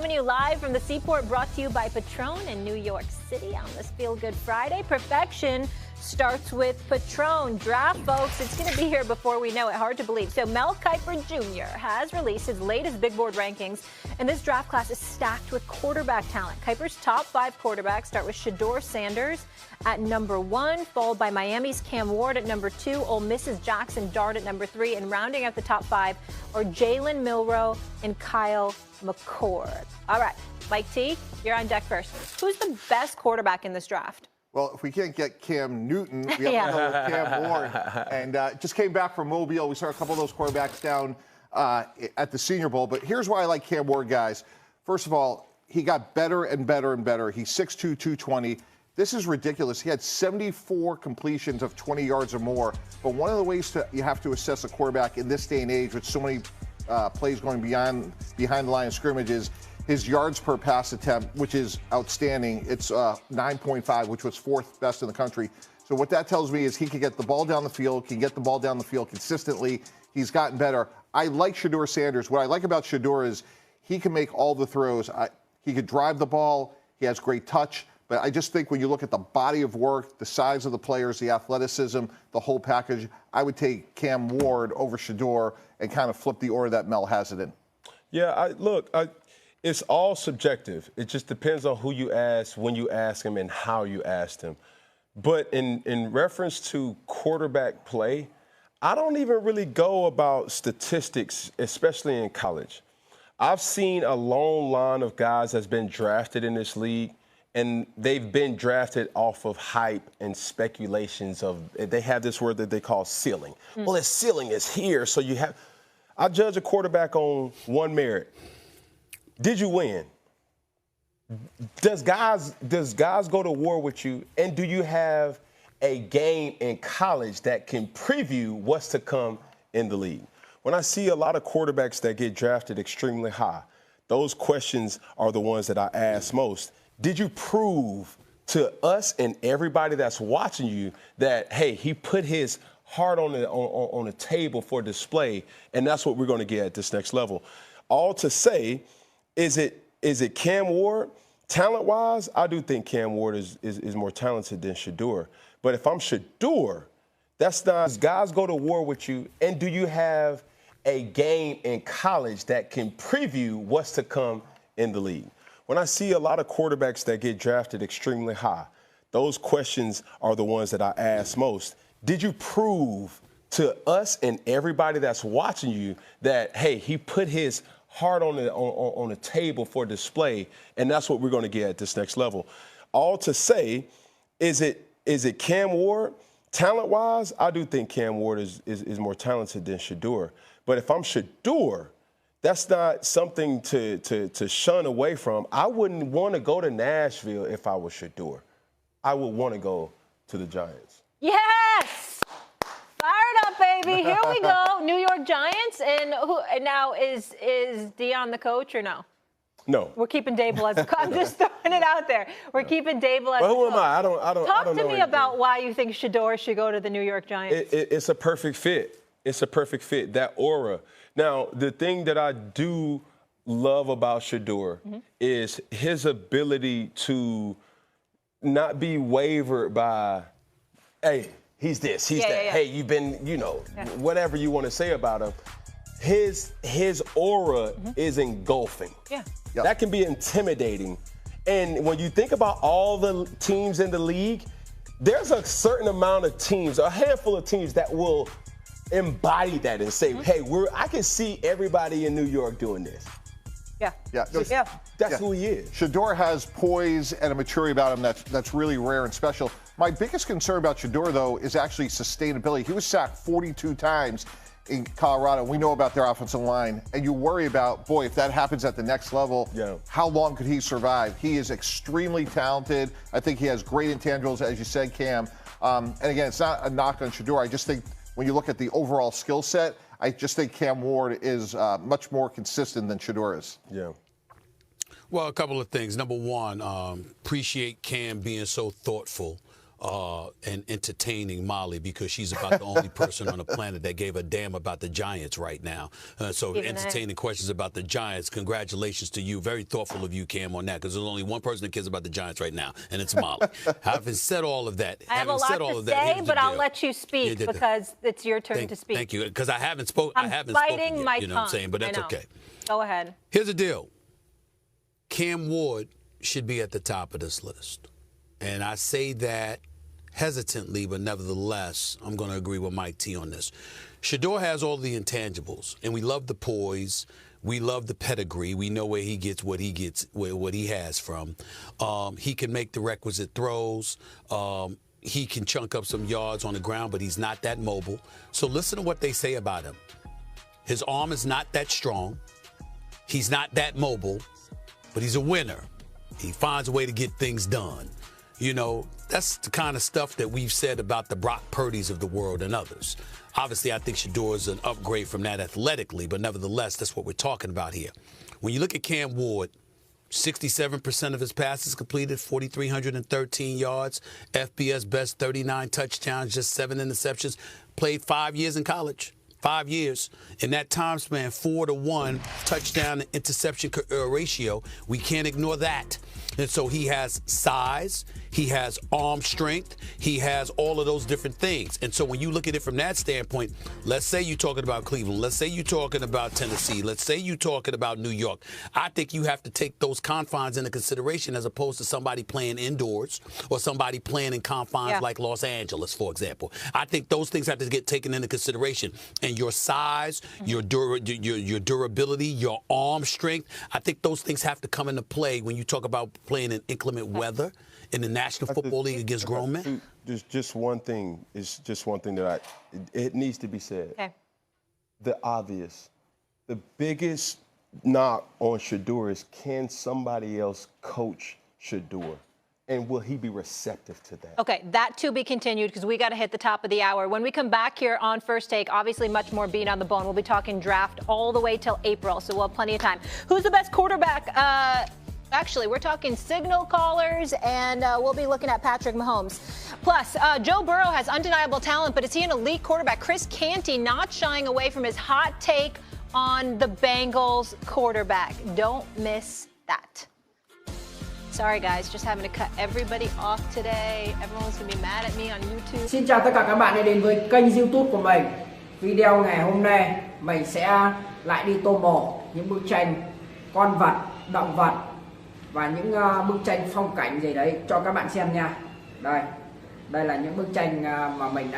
coming to you live from the Seaport, brought to you by Patron in New York City on this Feel Good Friday. Perfection starts with Patron. Draft, folks, it's going to be here before we know it. Hard to believe. So Mel Kiper Jr. has released his latest big board rankings, and this draft class is stacked with quarterback talent. Kiper's top 5 quarterbacks start with Shedeur Sanders at number 1, followed by Miami's Cam Ward at number 2, Ole Miss's Jackson Dart at number 3, and rounding out the top 5 are Jalen Milroe and Kyle McCord. All right, Mike T, you're on deck first. Who's the best quarterback in this draft? Well, if we can't get Cam Newton, we have to go with Cam Ward. And just came back from Mobile. We saw a couple of those quarterbacks down at the Senior Bowl. But here's why I like Cam Ward, guys. First of all, he got better and better and better. He's 6'2", 220. This is ridiculous. He had 74 completions of 20 yards or more. But one of the ways you have to assess a quarterback in this day and age with so many plays going behind the line of scrimmage is his yards per pass attempt, which is outstanding. It's 9.5, which was 4th best in the country. So what that tells me is he can get the ball down the field, consistently. He's gotten better. I like Shedeur Sanders. What I like about Shedeur is he can make all the throws. He could drive the ball. He has great touch. But I just think when you look at the body of work, the size of the players, the athleticism, the whole package, I would take Cam Ward over Shedeur and kind of flip the order that Mel has it in. Yeah, it's all subjective. It just depends on who you ask, when you ask him, and how you asked him. But in reference to quarterback play, I don't even really go about statistics, especially in college. I've seen a long line of guys that's been drafted in this league, and they've been drafted off of hype and speculations of, they have this word that they call ceiling. Well, his ceiling is here, so I judge a quarterback on one merit. Did you win? Does guys go to war with you? And do you have a game in college that can preview what's to come in the league? When I see a lot of quarterbacks that get drafted extremely high, those questions are the ones that I ask most. Did you prove to us and everybody that's watching you that, hey, he put his heart on the table for display, and that's what we're going to get at this next level? All to say, is it Cam Ward? Talent-wise, I do think Cam Ward is more talented than Shedeur. But if I'm Shedeur, that's not, guys go to war with you, and do you have a game in college that can preview what's to come in the league? When I see a lot of quarterbacks that get drafted extremely high, those questions are the ones that I ask most. Did you prove to us and everybody that's watching you that, hey, he put his heart on the table for display, and that's what we're going to get at this next level? All to say, is it Cam Ward? Talent-wise, I do think Cam Ward is more talented than Shedeur. But if I'm Shedeur, that's not something to shun away from. I wouldn't want to go to Nashville if I was Shedeur. I would want to go to the Giants. Yes! Fired up, baby. Here we go. New York Giants. And now is Deion the coach or no? No. We're keeping Dable as a coach. I'm just throwing it out there. We're keeping Dable as a coach. Who am I? I don't Talk know to me anything about why you think Shedeur should go to the New York Giants. It's a perfect fit. It's a perfect fit, that aura. Now, the thing that I do love about Shedeur is his ability to not be wavered by, hey, he's this, he's that. Yeah. Hey, you've been, whatever you want to say about him. His aura is engulfing. Yeah. Yep. That can be intimidating. And when you think about all the teams in the league, there's a certain amount of teams, a handful of teams that will embody that and say, hey, I can see everybody in New York doing this. Yeah. That's who he is. Shedeur has poise and a maturity about him that's really rare and special. My biggest concern about Shedeur, though, is actually sustainability. He was sacked 42 times in Colorado. We know about their offensive line, and you worry about, boy, if that happens at the next level, how long could he survive? He is extremely talented. I think he has great intangibles, as you said, Cam. And again, it's not a knock on Shedeur. I just think when you look at the overall skill set, I just think Cam Ward is much more consistent than Shedeur is. Yeah. Well, a couple of things. Number one, appreciate Cam being so thoughtful and entertaining Molly because she's about the only person on the planet that gave a damn about the Giants right now. So entertaining questions about the Giants. Congratulations to you. Very thoughtful of you, Cam, on that, because there's only one person that cares about the Giants right now, and it's Molly. Having said all of that, I have a lot to say, but I'll let you speak because it's your turn to speak. Thank you, because I haven't spoken. I'm biting yet, my you know what I'm saying, but that's okay. Go ahead. Here's the deal. Cam Ward should be at the top of this list. And I say that hesitantly, but nevertheless, I'm going to agree with Mike T on this. Shedeur has all the intangibles, and we love the poise. We love the pedigree. We know where he gets, what he has from. He can make the requisite throws. He can chunk up some yards on the ground, but he's not that mobile. So listen to what they say about him. His arm is not that strong. He's not that mobile, but he's a winner. He finds a way to get things done. You know, that's the kind of stuff that we've said about the Brock Purdy's of the world and others. Obviously, I think Shedeur is an upgrade from that athletically, but nevertheless, that's what we're talking about here. When you look at Cam Ward, 67% of his passes completed, 4,313 yards, FBS best 39 touchdowns, just 7 interceptions, played 5 years in college. 5 years. In that time span, 4-to-1 touchdown to interception ratio. We can't ignore that. And so he has size, he has arm strength, he has all of those different things. And so when you look at it from that standpoint, let's say you're talking about Cleveland, let's say you're talking about Tennessee, let's say you're talking about New York. I think you have to take those confines into consideration as opposed to somebody playing indoors or somebody playing in confines like Los Angeles, for example. I think those things have to get taken into consideration. And your size, your durability, your arm strength, I think those things have to come into play when you talk about playing in inclement weather in the National Football League against grown men. Just one thing is just one thing that it needs to be said. Okay. The obvious, the biggest knock on Shedeur is, can somebody else coach Shedeur? And will he be receptive to that? Okay, that to be continued because we got to hit the top of the hour. When we come back here on First Take, obviously much more beat on the bone. We'll be talking draft all the way till April, so we'll have plenty of time. Who's the best quarterback? Actually, we're talking signal callers, and we'll be looking at Patrick Mahomes. Plus, Joe Burrow has undeniable talent, but is he an elite quarterback? Chris Canty not shying away from his hot take on the Bengals quarterback. Don't miss that. Sorry, guys, just having to cut everybody off today. Everyone's going to be mad at me on YouTube. Xin chào tất cả các bạn đã đến với kênh YouTube của mình. Video ngày hôm nay mình sẽ lại đi tô màu những bức tranh con vật, động vật và những bức tranh phong cảnh gì đấy cho các bạn xem nha. Đây là những bức tranh mà mình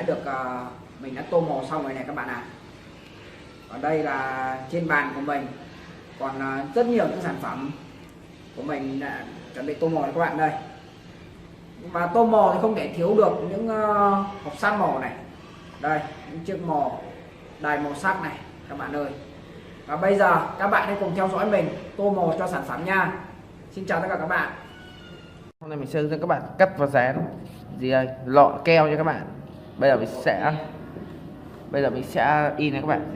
đã tô màu xong rồi này các bạn ạ. Ở đây là trên bàn của mình còn rất nhiều những sản phẩm của mình đã chuẩn bị tô màu này các bạn đây. Mà tô màu thì không thể thiếu được những hộp sắt màu này. Đây, những chiếc màu đầy màu sắc này các bạn ơi. Và bây giờ các bạn hãy cùng theo dõi mình tô màu cho sản phẩm nha. Xin chào tất cả các bạn. Hôm nay mình sẽ hướng dẫn các bạn cắt và dán gì đây, lọn keo cho các bạn. Bây giờ mình sẽ in này các bạn.